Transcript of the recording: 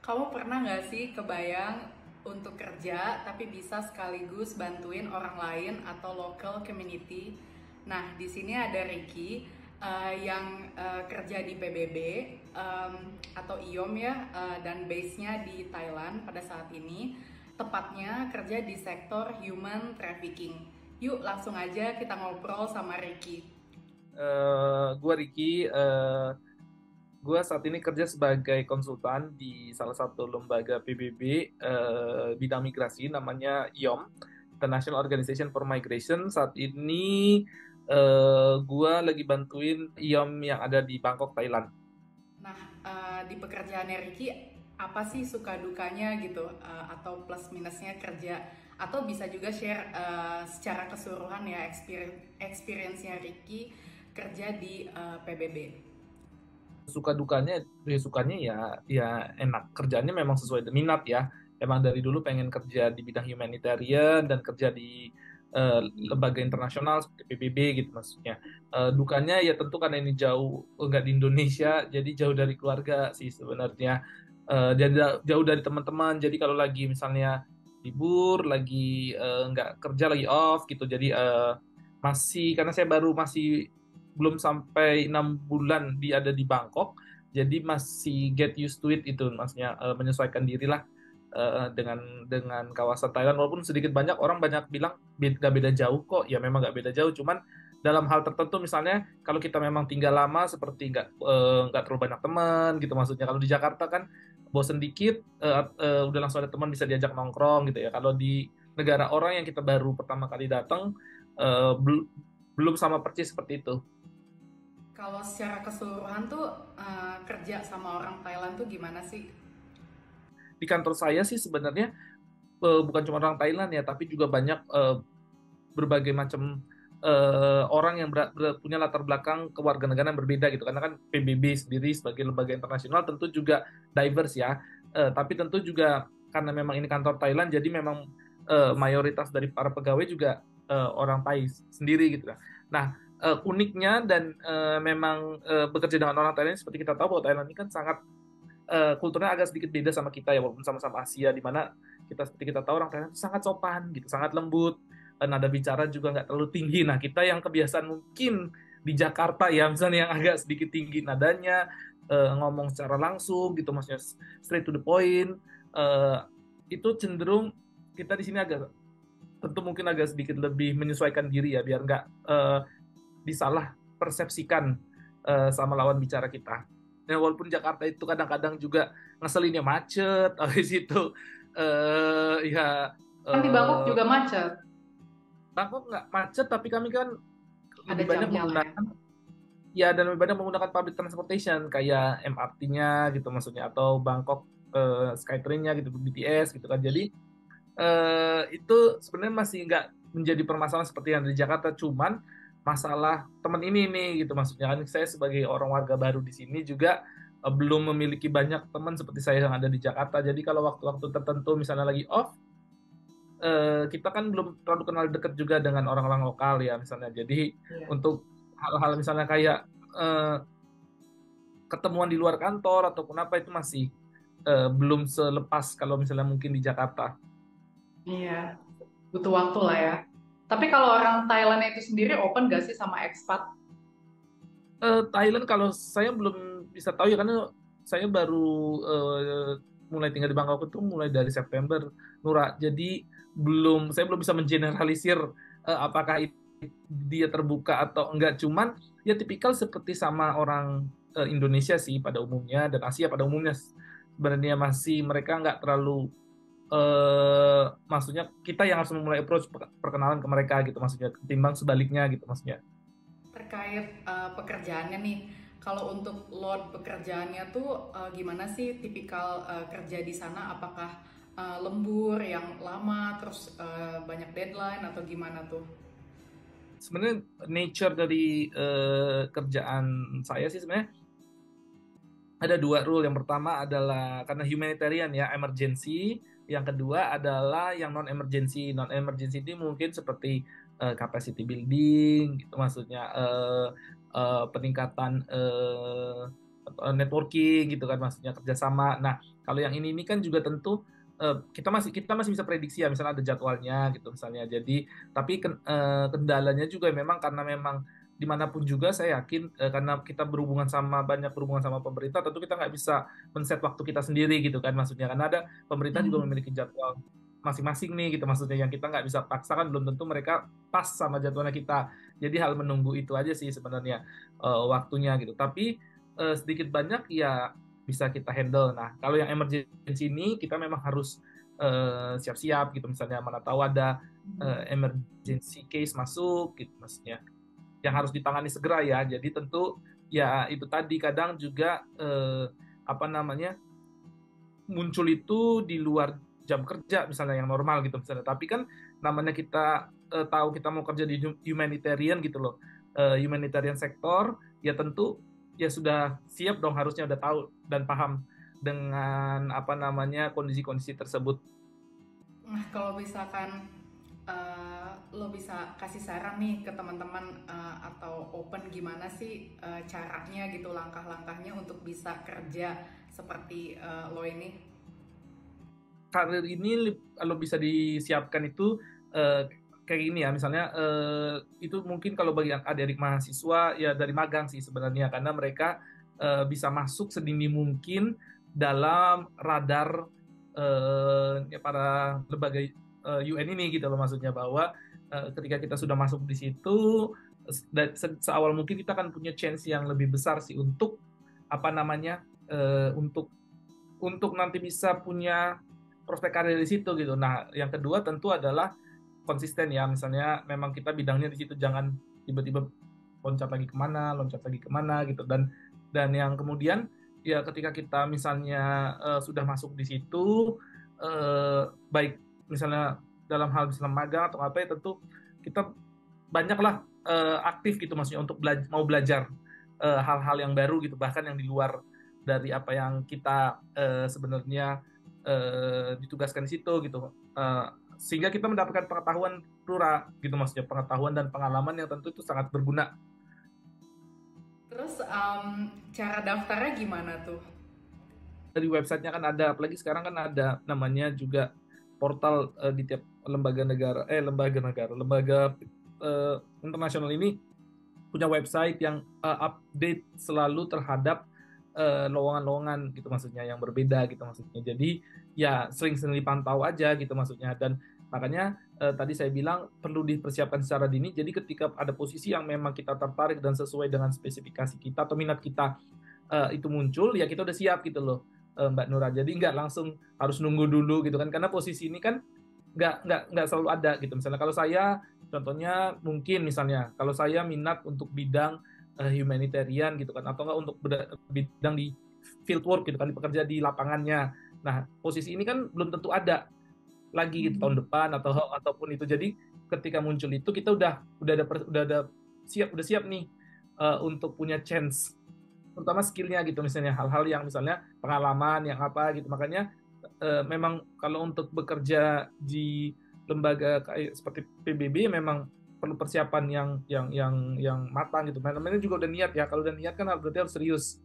Kamu pernah nggak sih kebayang untuk kerja tapi bisa sekaligus bantuin orang lain atau local community? Nah, di sini ada Ricky yang kerja di PBB atau IOM ya, dan base-nya di Thailand pada saat ini. Tepatnya kerja di sektor human trafficking. Yuk langsung aja kita ngobrol sama Ricky. Gue Ricky, gue saat ini kerja sebagai konsultan di salah satu lembaga PBB bidang migrasi namanya IOM, International Organization for Migration. Saat ini gue lagi bantuin IOM yang ada di Bangkok, Thailand. Nah, di pekerjaannya Ricky, apa sih suka dukanya gitu, atau plus minusnya kerja, atau bisa juga share secara keseluruhan ya experience-nya Ricky kerja di PBB. Suka dukanya, ya sukanya ya enak. Kerjanya memang sesuai dengan minat ya. Emang dari dulu pengen kerja di bidang humanitarian dan kerja di lembaga internasional seperti PBB gitu maksudnya. Dukanya ya tentu karena ini jauh, nggak di Indonesia, jadi jauh dari keluarga sih sebenarnya. Dan jauh dari teman-teman. Jadi kalau lagi misalnya libur, lagi nggak kerja, lagi off gitu. Jadi masih karena saya baru masih belum sampai 6 bulan dia ada di Bangkok, jadi masih get used to it itu, maksudnya menyesuaikan diri lah dengan kawasan Thailand. Walaupun sedikit banyak orang banyak bilang gak beda jauh kok, ya memang gak beda jauh, cuman dalam hal tertentu misalnya kalau kita memang tinggal lama seperti nggak terlalu banyak teman gitu, maksudnya kalau di Jakarta kan bosen dikit udah langsung ada teman bisa diajak nongkrong gitu ya. Kalau di negara orang yang kita baru pertama kali datang belum sama persis seperti itu. Kalau secara keseluruhan tuh kerja sama orang Thailand tuh gimana sih? Di kantor saya sih sebenarnya bukan cuma orang Thailand ya, tapi juga banyak berbagai macam orang yang punya latar belakang kewarganegaraan yang berbeda gitu. Karena kan PBB sendiri sebagai lembaga internasional tentu juga diverse ya. Tapi tentu juga karena memang ini kantor Thailand, jadi memang mayoritas dari para pegawai juga orang Thai sendiri gitu kan. Nah, uniknya dan memang bekerja dengan orang Thailand seperti kita tahu bahwa Thailand ini kan sangat kulturnya agak sedikit beda sama kita ya, walaupun sama-sama Asia, di mana kita seperti kita tahu orang Thailand itu sangat sopan gitu, sangat lembut, nada bicara juga nggak terlalu tinggi. Nah, kita yang kebiasaan mungkin di Jakarta ya misalnya yang agak sedikit tinggi nadanya, ngomong secara langsung gitu, maksudnya straight to the point, eh, itu cenderung kita di sini agak tentu mungkin agak sedikit lebih menyesuaikan diri ya, biar nggak disalah persepsikan sama lawan bicara kita. Ya, walaupun Jakarta itu kadang-kadang juga ngeselinnya macet, habis itu ya Kan di Bangkok eh, juga macet, Bangkok nggak macet, tapi kami kan ada lebih banyak jamnya lah ya. menggunakan ya dan lebih banyak menggunakan public transportation kayak MRT-nya gitu maksudnya, atau Bangkok Skytrain-nya gitu, BTS gitu kan. Jadi itu sebenarnya masih nggak menjadi permasalahan seperti yang di Jakarta, cuman masalah teman ini nih gitu, maksudnya kan saya sebagai orang warga baru di sini juga belum memiliki banyak teman seperti saya yang ada di Jakarta. Jadi kalau waktu-waktu tertentu misalnya lagi off, kita kan belum terlalu kenal dekat juga dengan orang-orang lokal ya misalnya. Jadi Iya. untuk hal-hal misalnya kayak eh, ketemuan di luar kantor ataupun apa, itu masih belum selepas kalau misalnya mungkin di Jakarta. Iya, butuh waktu lah ya. Tapi kalau orang Thailand itu sendiri open gak sih sama ekspat? Thailand kalau saya belum bisa tahu ya, karena saya baru eh, mulai tinggal di Bangkok itu mulai dari September, Nura. Jadi saya belum bisa mengeneralisir apakah dia terbuka atau enggak. Cuman ya tipikal seperti sama orang Indonesia sih pada umumnya dan Asia pada umumnya, sebenarnya masih mereka nggak terlalu maksudnya kita yang harus memulai approach perkenalan ke mereka gitu, maksudnya ketimbang sebaliknya gitu maksudnya. Terkait pekerjaannya nih, kalau untuk load pekerjaannya tuh gimana sih tipikal kerja di sana? Apakah lembur yang lama, terus banyak deadline atau gimana tuh? Sebenarnya nature dari kerjaan saya sih sebenarnya ada dua rule. Yang pertama adalah karena humanitarian ya, emergency. Yang kedua adalah yang non emergency. Non emergency ini mungkin seperti capacity building gitu, maksudnya peningkatan networking gitu kan, maksudnya kerjasama. Nah, kalau yang ini kan juga tentu kita masih bisa prediksi ya, misalnya ada jadwalnya gitu misalnya. Jadi tapi kendalanya juga memang karena memang dimanapun juga saya yakin karena kita banyak berhubungan sama pemerintah, tentu kita nggak bisa men-set waktu kita sendiri gitu kan, maksudnya karena ada pemerintah juga Mhm. memiliki jadwal masing-masing nih gitu, maksudnya yang kita nggak bisa paksakan, belum tentu mereka pas sama jadwalnya kita. Jadi hal menunggu itu aja sih sebenarnya waktunya gitu. Tapi sedikit banyak ya bisa kita handle. Nah, kalau yang emergency ini kita memang harus siap-siap gitu, misalnya mana tahu ada emergency case masuk gitu maksudnya, yang harus ditangani segera ya. Jadi tentu ya itu tadi kadang juga apa namanya muncul itu di luar jam kerja misalnya yang normal gitu misalnya. Tapi kan namanya kita tahu kita mau kerja di humanitarian gitu loh, humanitarian sektor, ya tentu ya sudah siap dong, harusnya udah tahu dan paham dengan apa namanya kondisi-kondisi tersebut. Nah, kalau misalkan lo bisa kasih saran nih ke teman-teman atau open gimana sih caranya gitu, langkah-langkahnya untuk bisa kerja seperti lo ini? Karir ini kalau bisa disiapkan itu kayak gini ya, misalnya itu mungkin kalau bagi adik-adik mahasiswa ya dari magang sih sebenarnya, karena mereka bisa masuk sedini mungkin dalam radar ya para lembaga UN ini gitu loh, maksudnya bahwa ketika kita sudah masuk di situ seawal mungkin kita akan punya chance yang lebih besar sih untuk apa namanya untuk nanti bisa punya prospek karir di situ gitu. Nah, yang kedua tentu adalah konsisten ya. Misalnya memang kita bidangnya di situ, jangan tiba-tiba loncat lagi kemana gitu. Dan yang kemudian ya ketika kita misalnya sudah masuk di situ, baik misalnya dalam hal misalnya magang atau apa ya, tentu kita banyaklah aktif gitu, maksudnya untuk mau belajar hal-hal yang baru gitu, bahkan yang di luar dari apa yang kita sebenarnya ditugaskan di situ gitu. Sehingga kita mendapatkan pengetahuan plura gitu, maksudnya pengetahuan dan pengalaman yang tentu itu sangat berguna. Terus cara daftarnya gimana tuh? Dari websitenya kan ada, apalagi sekarang kan ada namanya juga portal di tiap lembaga internasional ini punya website yang update selalu terhadap lowongan-lowongan gitu, maksudnya yang berbeda gitu maksudnya. Jadi ya sering-sering dipantau aja gitu maksudnya, dan makanya tadi saya bilang perlu dipersiapkan secara dini. Jadi ketika ada posisi yang memang kita tertarik dan sesuai dengan spesifikasi kita atau minat kita itu muncul, ya kita udah siap gitu loh, Mbak Nura. Jadi nggak langsung harus nunggu dulu gitu kan, karena posisi ini kan nggak selalu ada gitu. Misalnya kalau saya contohnya mungkin misalnya kalau saya minat untuk bidang humanitarian gitu kan, atau nggak untuk bidang di field work gitu kan, bekerja di lapangannya. Nah, posisi ini kan belum tentu ada lagi gitu tahun depan ataupun itu. Jadi ketika muncul itu kita udah siap nih untuk punya chance, terutama skillnya gitu, misalnya hal-hal yang misalnya pengalaman yang apa gitu. Makanya memang kalau untuk bekerja di lembaga kayak seperti PBB memang perlu persiapan yang matang gitu. Namanya juga udah niat ya. Kalau udah niat kan berarti harus serius.